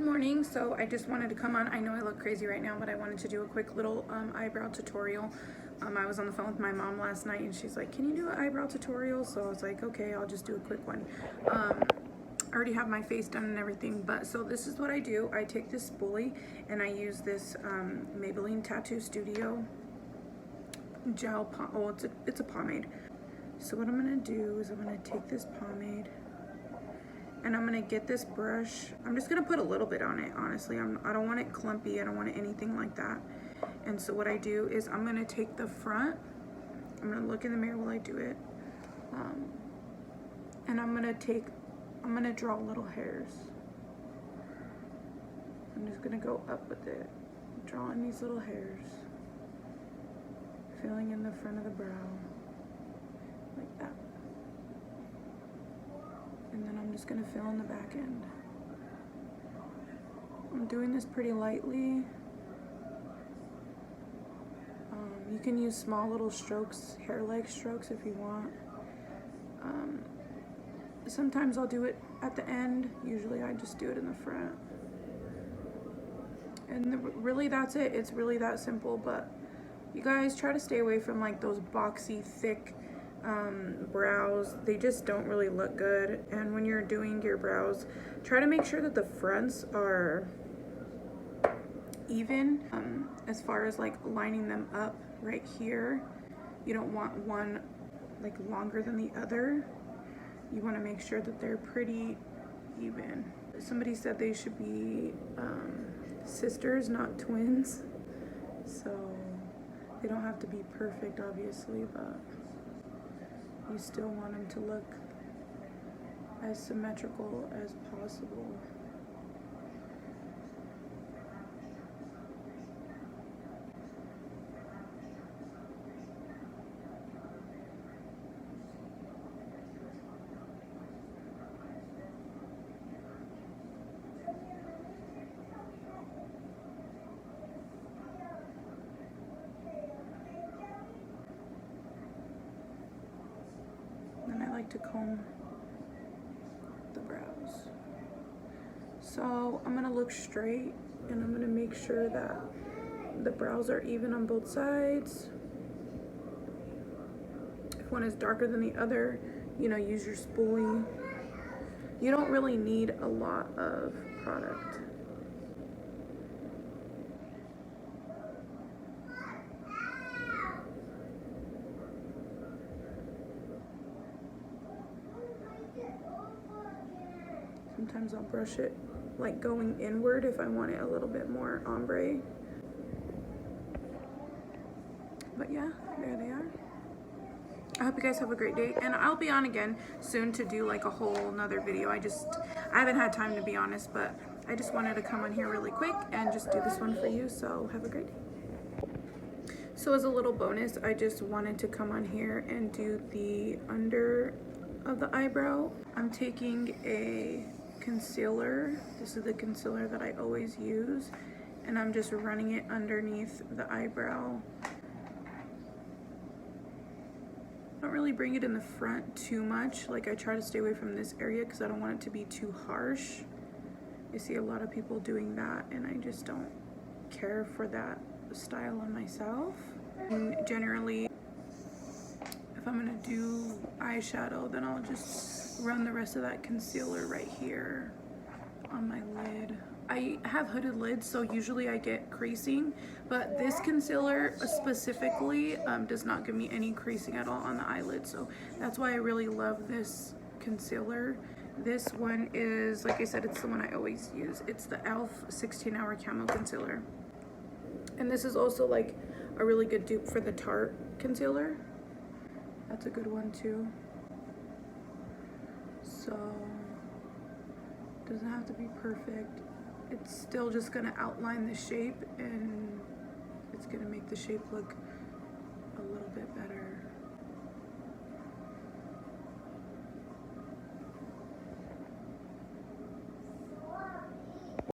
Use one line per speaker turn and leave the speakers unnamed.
Good morning. So I just wanted to come on. I know I look crazy right now, but I wanted to do a quick little eyebrow tutorial. I was on the phone with my mom last night and she's like, can you do an eyebrow tutorial? So I was like, okay, I'll just do a quick one. I already have my face done and everything, but so this is what I do. I take this spoolie and I use this Maybelline Tattoo Studio gel, it's a pomade. So what I'm gonna do is I'm gonna take this pomade and I'm gonna get this brush. I'm just gonna put a little bit on it, honestly. I don't want it clumpy, I don't want it anything like that. And so what I do is I'm gonna take the front, I'm gonna look in the mirror while I do it, and I'm gonna draw little hairs. I'm just gonna go up with it, drawing these little hairs, filling in the front of the brow, like that. And then I'm just gonna fill in the back end. I'm doing this pretty lightly. You can use small little strokes, hair-like strokes if you want. Sometimes I'll do it at the end. Usually I just do it in the front. And really that's it. It's really that simple, but you guys try to stay away from like those boxy, thick brows. They just don't really look good. And when you're doing your brows, try to make sure that the fronts are even as far as like lining them up right here. You don't want one like longer than the other. You want to make sure that they're pretty even. Somebody said they should be sisters, not twins, so they don't have to be perfect obviously, but you still want them to look as symmetrical as possible. Then I like to comb the brows. So I'm gonna look straight and I'm gonna make sure that the brows are even on both sides. If one is darker than the other, you know, use your spoolie. You don't really need a lot of product. Sometimes I'll brush it like going inward if I want it a little bit more ombre. But yeah, there they are. I hope you guys have a great day, and I'll be on again soon to do like a whole nother video. I haven't had time, to be honest, but I just wanted to come on here really quick and just do this one for you. So have a great day. So as a little bonus, I just wanted to come on here and do the under of the eyebrow. I'm taking a concealer. This is the concealer that I always use, and I'm just running it underneath the eyebrow. I don't really bring it in the front too much. Like, I try to stay away from this area because I don't want it to be too harsh. I see a lot of people doing that and I just don't care for that style on myself. And generally, if I'm gonna do eyeshadow, then I'll just run the rest of that concealer right here on my lid. I have hooded lids, so usually I get creasing, but this concealer specifically does not give me any creasing at all on the eyelid, so that's why I really love this concealer. This one is, like I said, it's the one I always use. It's the e.l.f. 16-Hour Camo Concealer. And this is also like a really good dupe for the Tarte concealer. That's a good one too. So, doesn't have to be perfect. It's still just gonna outline the shape and it's gonna make the shape look a little bit better.